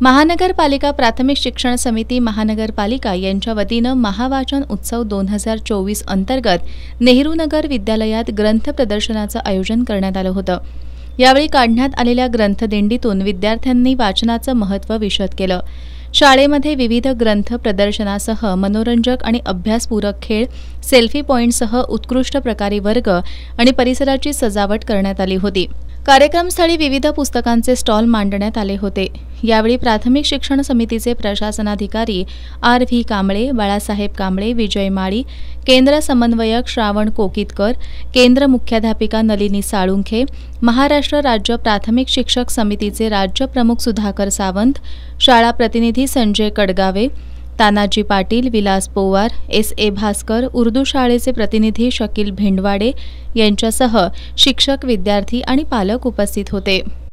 महानगरपालिका प्राथमिक शिक्षण समिती महानगरपालिका यांच्या वतीनं महावाचन उत्सव 2024 अंतर्गत नेहरू नगर विद्यालयात ग्रंथ प्रदर्शनाचं आयोजन करण्यात आलं होतं। यावेळी काढण्यात आलेल्या ग्रंथदिंडीतून विद्यार्थ्यांनी वाचनाचं महत्त्व विशद केलं। शाळेमध्ये विविध ग्रंथ प्रदर्शनासह मनोरंजक आणि अभ्यासपूरक खेळ, सेल्फी पॉइंटसह उत्कृष्ट प्रकारे वर्ग आणि परिसराची सजावट करण्यात आली होती। कार्यक्रमस्थळी विविध पुस्तकांचे स्टॉल मांडण्यात आले होते। यावेळी प्राथमिक शिक्षण समितीचे प्रशासनाधिकारी R.V. कांबळे, बाळासाहेब कांबळे, विजय माळी, केंद्र समन्वयक श्रावण कोकितकर, केंद्र मुख्याध्यापिका नलिनी साळुंखे, महाराष्ट्र राज्य प्राथमिक शिक्षक समितीचे राज्य प्रमुख सुधाकर सावंत, शाळा प्रतिनिधी संजय कडगावे, तानाजी पाटील, विलास पोवार, S.A. भास्कर, उर्दू शाळेचे प्रतिनिधी शकील भिंडवाडे यांच्यासह शिक्षक, विद्यार्थी आणि पालक उपस्थित होते।